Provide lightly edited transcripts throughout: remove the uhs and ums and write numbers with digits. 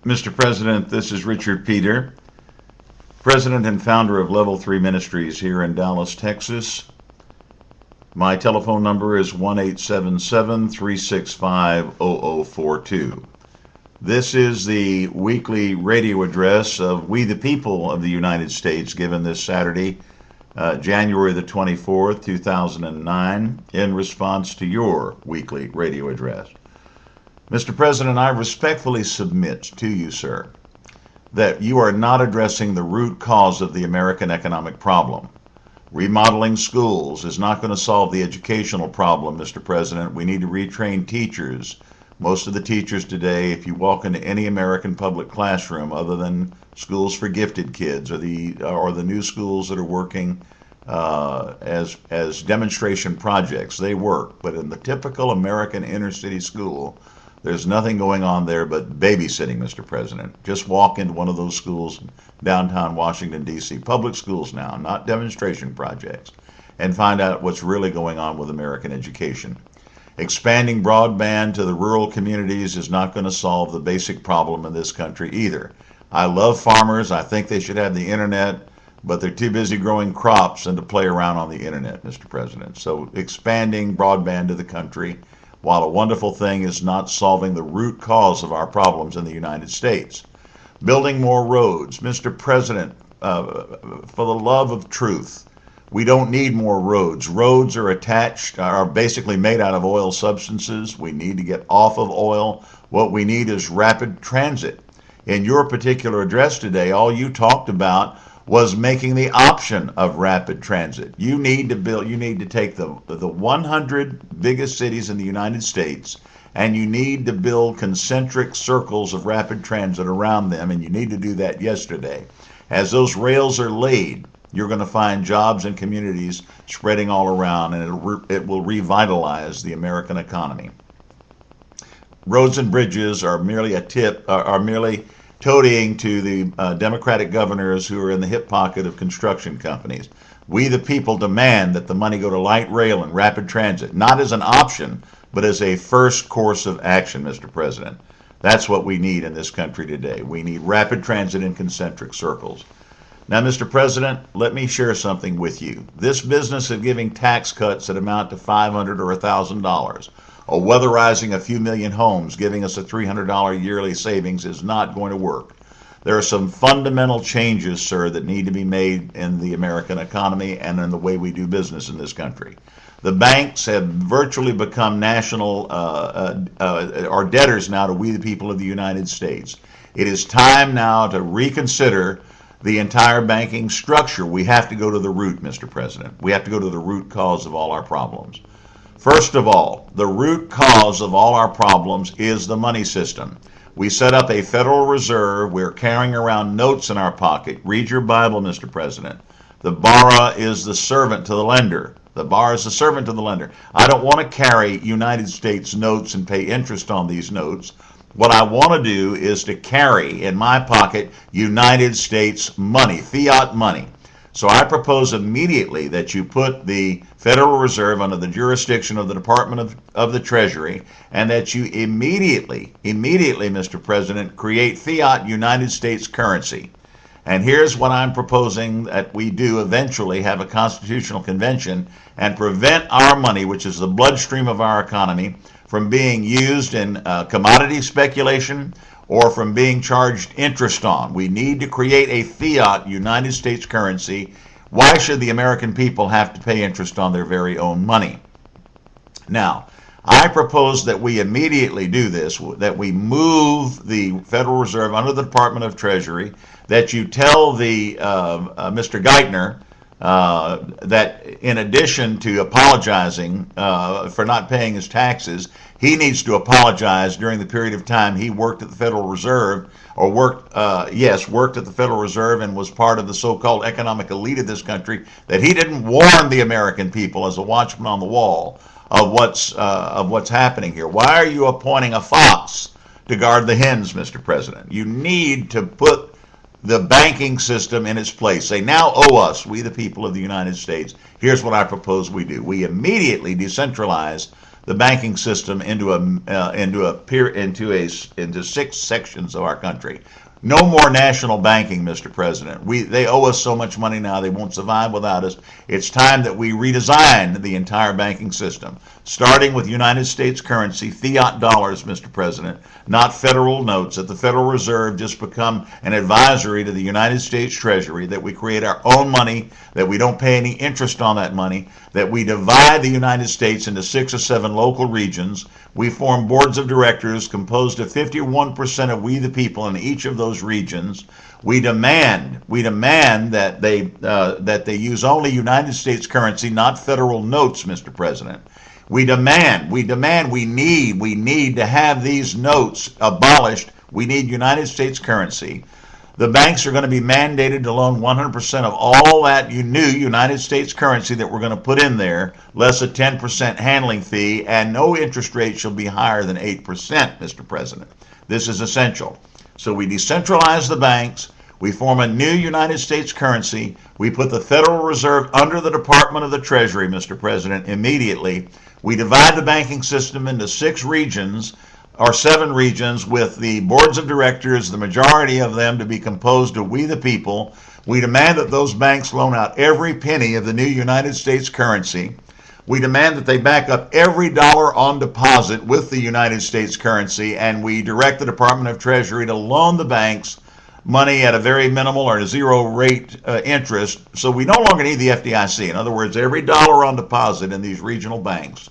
Mr. President, this is Richard Peter, President and founder of Level 3 Ministries here in Dallas, Texas. My telephone number is 1-877-365-0042. This is the weekly radio address of We the People of the United States, given this Saturday, January the 24th, 2009, in response to your weekly radio address. Mr. President, I respectfully submit to you, sir, that you are not addressing the root cause of the American economic problem. Remodeling schools is not going to solve the educational problem, Mr. President. We need to retrain teachers. Most of the teachers today, if you walk into any American public classroom other than schools for gifted kids or the new schools that are working as demonstration projects, they work. But in the typical American inner city school, there's nothing going on there but babysitting, Mr. President. Just walk into one of those schools in downtown Washington, D.C., public schools now, not demonstration projects, and find out what's really going on with American education. Expanding broadband to the rural communities is not going to solve the basic problem in this country either. I love farmers. I think they should have the internet, but they're too busy growing crops and to play around on the internet, Mr. President. So expanding broadband to the country, while a wonderful thing, is not solving the root cause of our problems in the United States. Building more roads. Mr. President, for the love of truth, we don't need more roads. Roads are basically made out of oil substances. We need to get off of oil. What we need is rapid transit. In your particular address today, all you talked about was making the option of rapid transit. You need to take the 100 biggest cities in the United States, and you need to build concentric circles of rapid transit around them, and you need to do that yesterday. As those rails are laid, you're going to find jobs and communities spreading all around, and it will revitalize the American economy. Roads and bridges are merely toadying to the Democratic governors who are in the hip pocket of construction companies. We the people demand that the money go to light rail and rapid transit, not as an option, but as a first course of action, Mr. President. That's what we need in this country today. We need rapid transit in concentric circles. Now, Mr. President, let me share something with you. This business of giving tax cuts that amount to $500 or $1,000, or weatherizing a few million homes, giving us a $300 yearly savings, is not going to work. There are some fundamental changes, sir, that need to be made in the American economy and in the way we do business in this country. The banks have virtually become national, are debtors now to we the people of the United States. It is time now to reconsider the entire banking structure. We have to go to the root, Mr. President. We have to go to the root cause of all our problems. First of all, the root cause of all our problems is the money system. We set up a Federal Reserve. We're carrying around notes in our pocket. Read your Bible, Mr. President. The borrower is the servant to the lender. The borrower is the servant to the lender. I don't want to carry United States notes and pay interest on these notes. What I want to do is to carry in my pocket United States money, fiat money. So I propose immediately that you put the Federal Reserve under the jurisdiction of the Department of the Treasury, and that you immediately, Mr. President, create fiat United States currency. And here's what I'm proposing that we do eventually: have a constitutional convention and prevent our money, which is the bloodstream of our economy, from being used in commodity speculation or from being charged interest on. We need to create a fiat United States currency. Why should the American people have to pay interest on their very own money? Now, I propose that we immediately do this, that we move the Federal Reserve under the Department of Treasury, that you tell the Mr. Geithner that in addition to apologizing for not paying his taxes, he needs to apologize during the period of time he worked at the Federal Reserve, or worked at the Federal Reserve and was part of the so-called economic elite of this country, that he didn't warn the American people as a watchman on the wall of what's happening here. Why are you appointing a fox to guard the hens, Mr. President? You need to put the banking system in its place. They now owe us, we the people of the United States. Here's what I propose we do. We immediately decentralize the banking system into 6 sections of our country. No more national banking, Mr. President. They owe us so much money now, they won't survive without us. It's time that we redesign the entire banking system, starting with United States currency, fiat dollars, Mr. President, not federal notes, that the Federal Reserve just become an advisory to the United States Treasury, that we create our own money, that we don't pay any interest on that money, that we divide the United States into 6 or 7 local regions. We form boards of directors composed of 51% of we the people in each of those regions. We demand that they use only United States currency, not federal notes, Mr. President. We need to have these notes abolished. We need United States currency. The banks are going to be mandated to loan 100% of all that new United States currency that we're going to put in there, less a 10% handling fee, and no interest rate shall be higher than 8%, Mr. President. This is essential. So we decentralize the banks, we form a new United States currency, we put the Federal Reserve under the Department of the Treasury, Mr. President, immediately. We divide the banking system into 6 regions, or 7 regions, with the boards of directors, the majority of them to be composed of we the people. We demand that those banks loan out every penny of the new United States currency. We demand that they back up every dollar on deposit with the United States currency, and we direct the Department of Treasury to loan the banks money at a very minimal or zero rate interest, so we no longer need the FDIC. In other words, every dollar on deposit in these regional banks,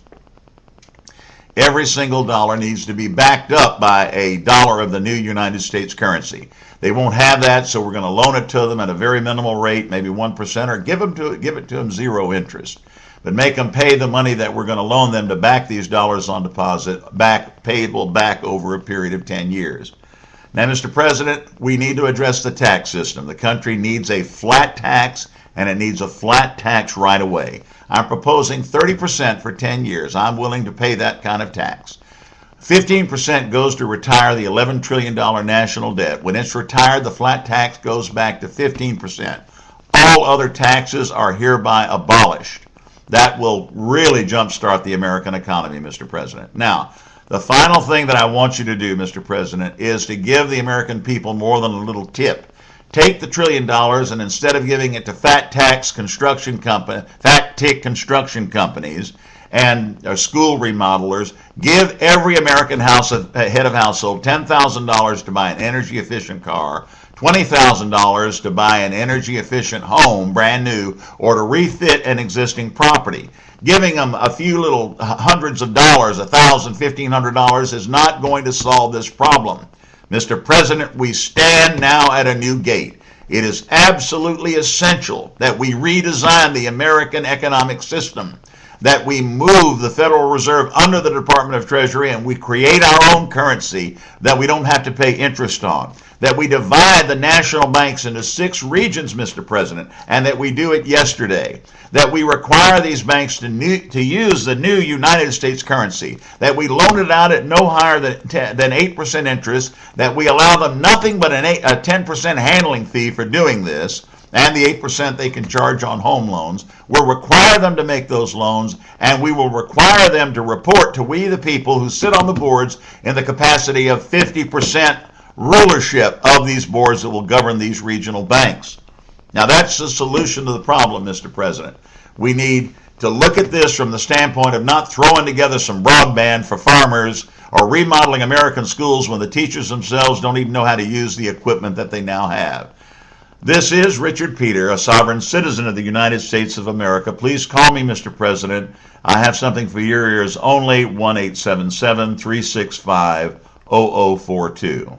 every single dollar needs to be backed up by a dollar of the new United States currency. They won't have that, so we're going to loan it to them at a very minimal rate, maybe 1%, or give it to them zero interest. But make them pay the money that we're going to loan them to back these dollars on deposit, payable back over a period of 10 years. Now, Mr. President, we need to address the tax system. The country needs a flat tax, and it needs a flat tax right away. I'm proposing 30% for 10 years. I'm willing to pay that kind of tax. 15% goes to retire the $11 trillion national debt. When it's retired, the flat tax goes back to 15%. All other taxes are hereby abolished. That will really jumpstart the American economy, Mr. President. Now, the final thing that I want you to do, Mr. President, is to give the American people more than a little tip. Take the $1 trillion and instead of giving it to fat tick construction companies and school remodelers, give every American head of household $10,000 to buy an energy efficient car, $20,000 to buy an energy efficient home, brand new, or to refit an existing property. Giving them a few little hundreds of dollars, $1,000, $1,500, is not going to solve this problem. Mr. President, we stand now at a new gate. It is absolutely essential that we redesign the American economic system, that we move the Federal Reserve under the Department of Treasury and we create our own currency that we don't have to pay interest on, that we divide the national banks into 6 regions, Mr. President, and that we do it yesterday, that we require these banks to use the new United States currency, that we loan it out at no higher than 8% interest, that we allow them nothing but a 10% handling fee for doing this, and the 8% they can charge on home loans. We'll require them to make those loans, and we will require them to report to we the people who sit on the boards in the capacity of 50% rulership of these boards that will govern these regional banks. Now, that's the solution to the problem, Mr. President. We need to look at this from the standpoint of not throwing together some broadband for farmers or remodeling American schools when the teachers themselves don't even know how to use the equipment that they now have. This is Richard Peter, a sovereign citizen of the United States of America. Please call me, Mr. President. I have something for your ears only, 1-877-365-0042.